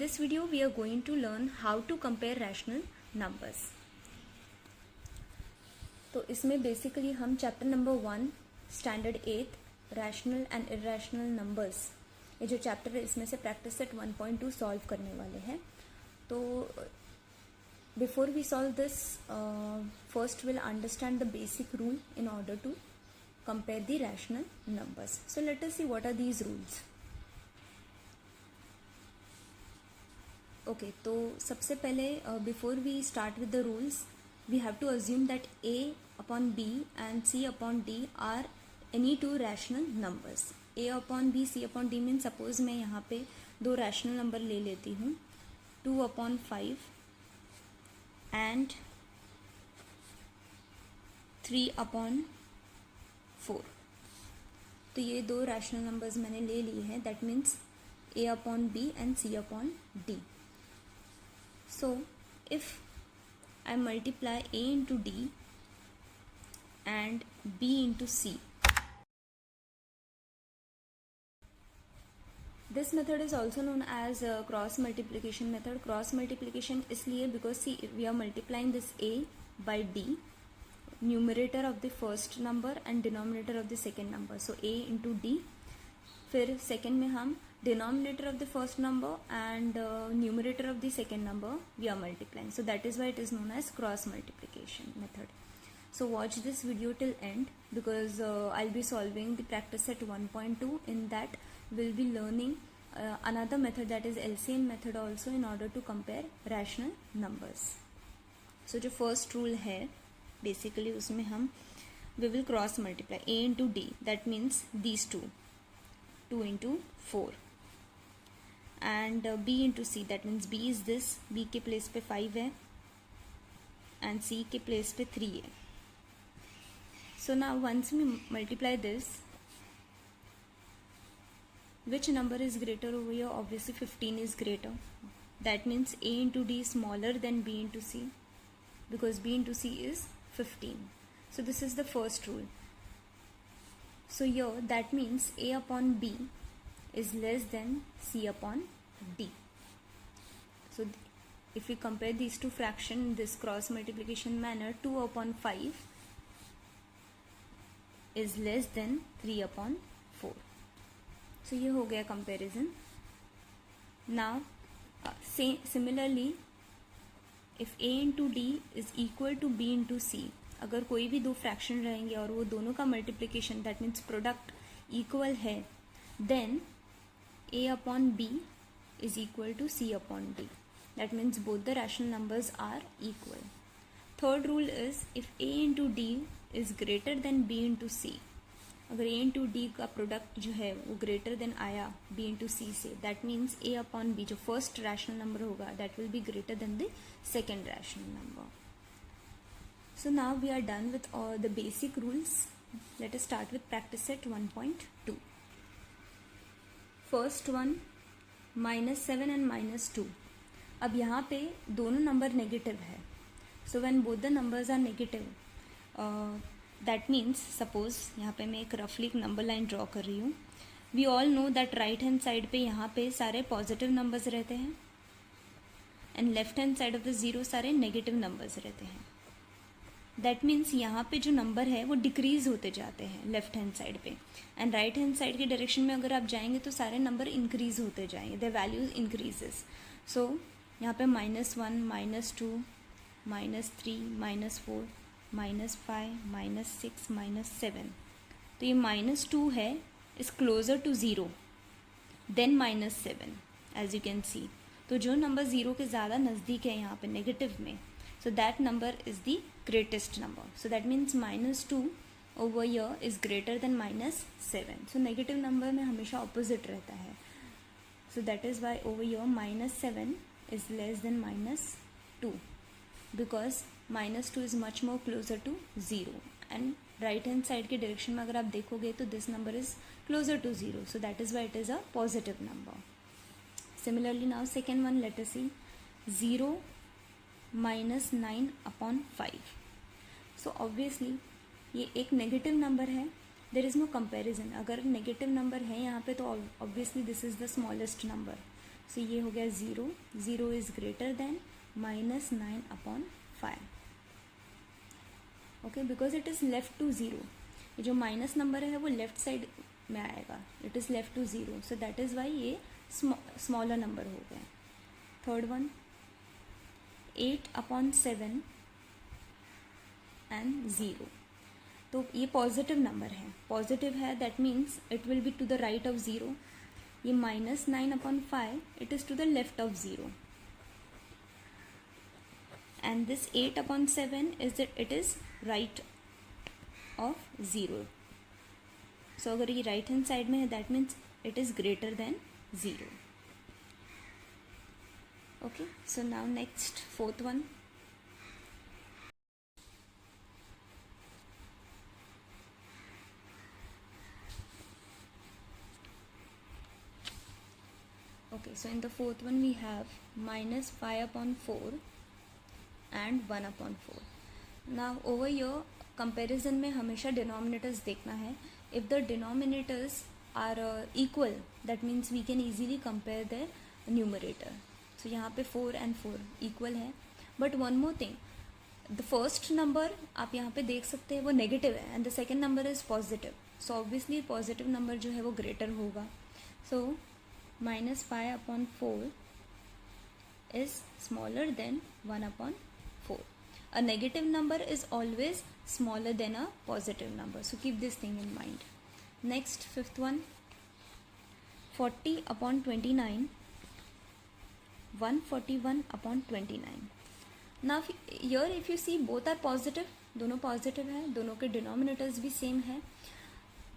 this video we are going to learn how to compare rational numbers. तो इसमें basically हम chapter number 1 standard 8 rational and irrational numbers, ये जो chapter है इसमें से प्रैक्टिस सेट 1.2 सॉल्व करने वाले हैं. तो before we solve this first will understand the basic rule in order to compare the rational numbers. So let us see what are these rules. Okay, तो सबसे पहले before we start with the rules, we have to assume that a upon b and c upon d are any two rational numbers. a upon b, c upon d means suppose मैं यहाँ पे दो rational number ले लेती हूँ 2 upon 5 and 3 upon 4. तो ये दो रैशनल नंबर्स मैंने ले लिए हैं. That means a upon b and c upon d. So if I multiply a into d and b into c, this method is also known as cross multiplication method. Cross multiplication इसलिए because see we are multiplying this a by d, numerator of the first number and denominator of the second number. So a into d. फिर second में हम denominator of the first number and numerator of the second number we are multiplying. So that is why it is known as cross multiplication method. So watch this video till end because I'll be solving the practice set 1.2. In that we'll be learning another method, that is LCM method also, in order to compare rational numbers. So जो first rule है basically उसमें हम we will cross multiply a into d, that means these two, 2 into 4, and b into c, that means b is this, b के place पे 5 है and c के place पे 3 है. So now once we multiply this, which number is greater over here? Obviously 15 is greater. That means a into d is smaller than b into c because b into c is 15. So this is the first rule. So here that means a upon b is less than c upon d. So if we compare these two fractions in this cross multiplication manner, 2 upon 5 is less than 3 upon 4. So ये हो गया comparison. Now similarly if a into d is equal to b into c, अगर कोई भी दो fraction रहेंगे और वो दोनों का multiplication that means product equal है, then a upon b is equal to c upon d. That means both the rational numbers are equal. Third rule is if a into d is greater than b into c, अगर a into d का product जो है वो greater than आया b into c से, that means a upon b जो first rational number होगा that will be greater than the second rational number. So now we are done with all the basic rules. Let us start with practice set 1.2. First one, -7 and -2. अब यहाँ पे दोनों number negative है. So when both the numbers are negative, that means suppose यहाँ पे मैं एक रफली एक नंबर लाइन ड्रॉ कर रही हूँ. We all know that right hand side पे यहाँ पे सारे पॉजिटिव नंबर्स रहते हैं and left hand side of the zero सारे नेगेटिव नंबर्स रहते हैं. दैट मीन्स यहाँ पे जो नंबर है वो डिक्रीज होते जाते हैं लेफ्ट हैंड साइड पे, एंड राइट हैंड साइड के डायरेक्शन में अगर आप जाएंगे तो सारे नंबर इंक्रीज होते जाएंगे, द वैल्यूज इंक्रीजेस. सो यहाँ पे -1, -2, -3, -4, -5, -6, -7. तो ये -2 है is closer to zero than -7 as you can see. तो जो नंबर ज़ीरो के ज़्यादा नज़दीक है यहाँ पे नेगेटिव में, so that number is the greatest number. So that means -2 over here is greater than -7. So negative number में हमेशा opposite रहता है. So that is why over here -7 is less than -2 because -2 is much more closer to 0. And right hand side के direction में अगर आप देखोगे तो this number is closer to 0. So that is why it is a positive number. Similarly now second one, let us see. 0 -9 upon 5. So obviously ये एक negative number है, there is no comparison. अगर negative number है यहाँ पे तो obviously this is the smallest number. So ये हो गया 0. 0 is greater than -9/5. Okay, because it is left to 0. ये जो माइनस नंबर है वो लेफ्ट साइड में आएगा. It is left to 0, so that is why ये स्मॉलर नंबर हो गया. Third one, 8/7 and 0. तो ये पॉजिटिव नंबर है. पॉजिटिव है, that means it will be to the right of 0. ये -9/5, it is to the left of 0. And this 8/7 it is right of 0. सो अगर ये राइट हैंड साइड में है, that means it is greater then 0. Okay, so now next, fourth one. Okay, so in the fourth one we have -5/4 and 1/4. Now over here comparison में हमेशा denominators देखना है. If the denominators are equal, that means we can easily compare their numerator. So यहाँ पे 4 and 4 equal है. But one more thing, the first number आप यहाँ पे देख सकते हैं वो negative है and the second number is positive. So obviously positive number जो है वो greater होगा. So -5/4 is smaller than 1/4. A negative number is always smaller than a positive number. So keep this thing in mind. Next, fifth one, 40/29, 141/29. Now here if you see both are positive, दोनों positive है, दोनों के denominators भी same है.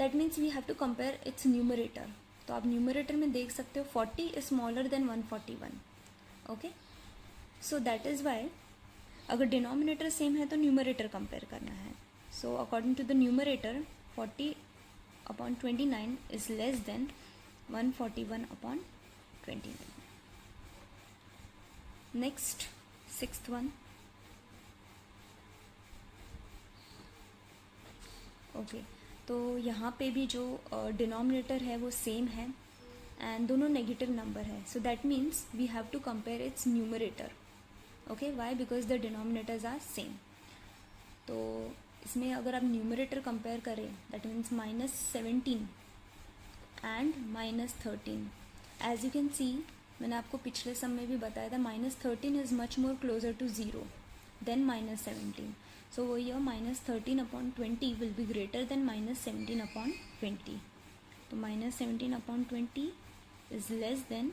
That means we have to compare its numerator. तो आप numerator में देख सकते हो 40 is smaller than 141. Okay, so that is why अगर डिनोमिनेटर सेम है तो न्यूमरेटर कंपेयर करना है. So according to the numerator 40/29 is less than 141/29. Next, sixth one. Okay, तो यहाँ पे भी जो डिनोमिनेटर है वो सेम है एंड दोनों नेगेटिव नंबर है. So that means we have to compare its numerator. Okay, why? Because the denominators are same. तो इसमें अगर आप न्यूमरेटर कंपेयर करें, that means -17 and -13. As you can see, मैंने आपको पिछले सम में भी बताया था, -13 is much more closer to 0 than -17. So over here -13/20 will be greater than -17/20. So -17/20 is less than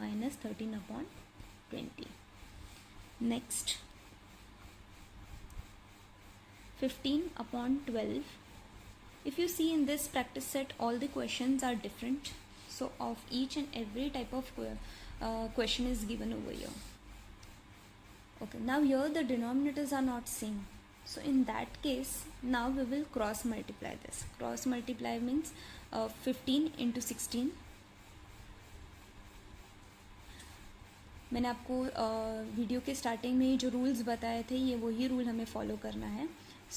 -13/20. Next, 15/12. If you see in this practice set, all the questions are different. So of each and every type of question is given over here. Okay, now here the denominators are not same. So in that case, now we will cross multiply this. Cross multiply means 15 into 16. मैंने आपको video के starting में जो rules बताए थे, ये वही rule हमें फॉलो करना है.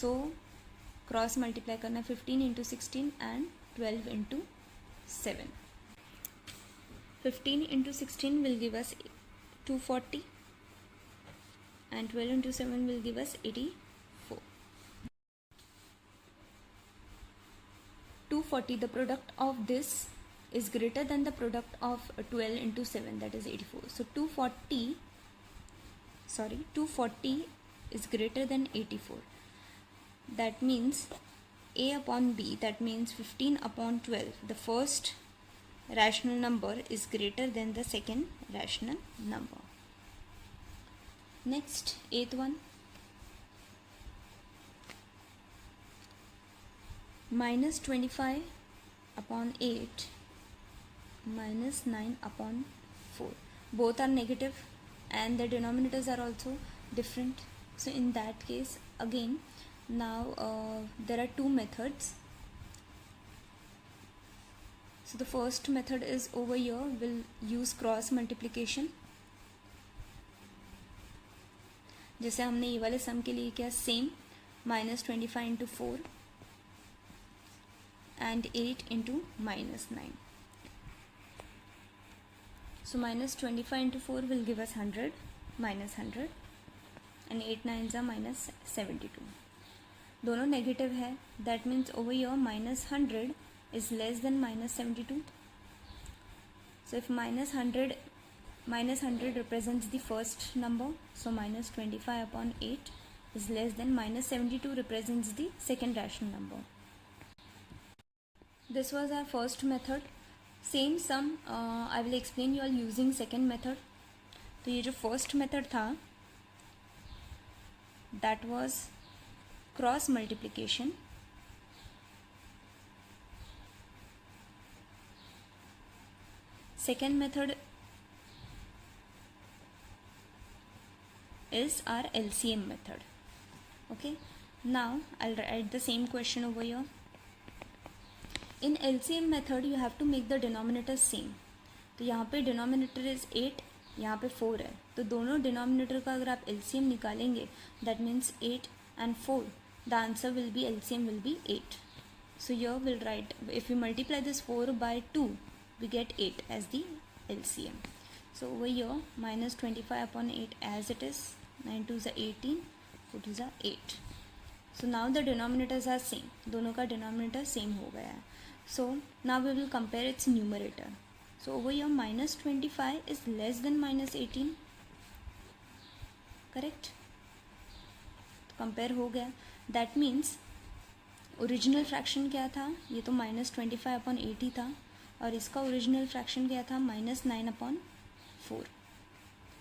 सो क्रॉस मल्टीप्लाई करना है 15 into 16 and 12 into 7. 15 into 16 will give us 240 and 12 into 7 will give us 84. 240, the product of this is greater than the product of 12 into 7, that is 84. So 240 is greater than 84. That means A upon B, that means 15/12. The first rational number is greater than the second rational number. Next, eighth one. -25/8 -9/4. Both are negative and the denominators are also different. So in that case, again, now there are two methods. So the first method is over here, we'll use cross multiplication. जैसे हमने ये वाले सम के लिए किया, same, -25 into 4 and 8 into -9. So minus 25 into 4 will give us 100, minus 100, and 8 9s are minus 72. दोनों negative है, that means over here minus 100 is less than minus 72. So if minus 100 represents the first number, so minus 25 upon 8 is less than minus 72 represents the second rational number. This was our first method. Same sum I will explain you all using second method. तो ये जो first method था that was cross multiplication. Second method is our LCM method. Okay, now I'll write the same question over here. In LCM method you have to make the denominator same. तो यहाँ पे denominator is 8, यहाँ पे 4 है, तो दोनों denominator का अगर आप LCM निकालेंगे that means 8 and 4, the answer will be LCM will be 8. So here we'll write, if we multiply this 4 by 2 we get 8 as the LCM. So over here minus 25 upon 8 as it is, 9 2s are 18, 4 2s are 8. So now the denominators are same, दोनों का denominator same हो गया है. So now we will compare its numerator. So over here minus 25 is less than minus 18, correct? तो compare हो गया. That means original fraction क्या था, ये तो minus 25 upon 80 था, और इसका original fraction क्या था, minus 9 upon 4.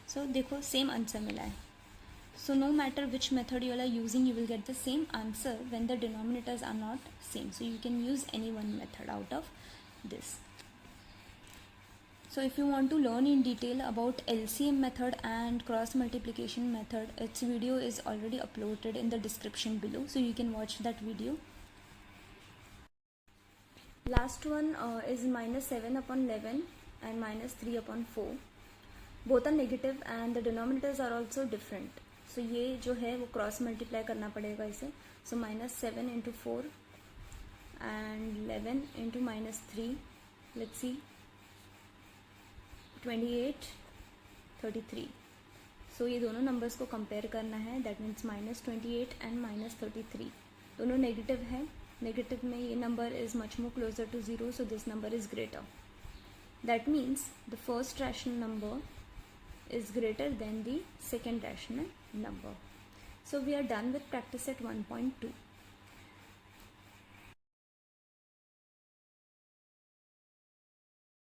So देखो same answer मिला है. So no matter which method you all are using, you will get the same answer when the denominators are not same. So you can use any one method out of this. So if you want to learn in detail about LCM method and cross multiplication method, its video is already uploaded in the description below, so you can watch that video. Last one is minus 7 upon 11 and minus 3 upon 4. Both are negative and the denominators are also different. So ये जो है वो cross multiply करना पड़ेगा इसे. So minus 7 into 4 and 11 into minus 3. Let's see. 28, 33. So ये दोनों numbers को कंपेयर करना है. That means minus 28 and minus 33. दोनों नेगेटिव है. नेगेटिव में ये number is much more closer to 0. So this number is greater. That means the first rational number is greater than the second rational number. So we are done with practice set 1.2.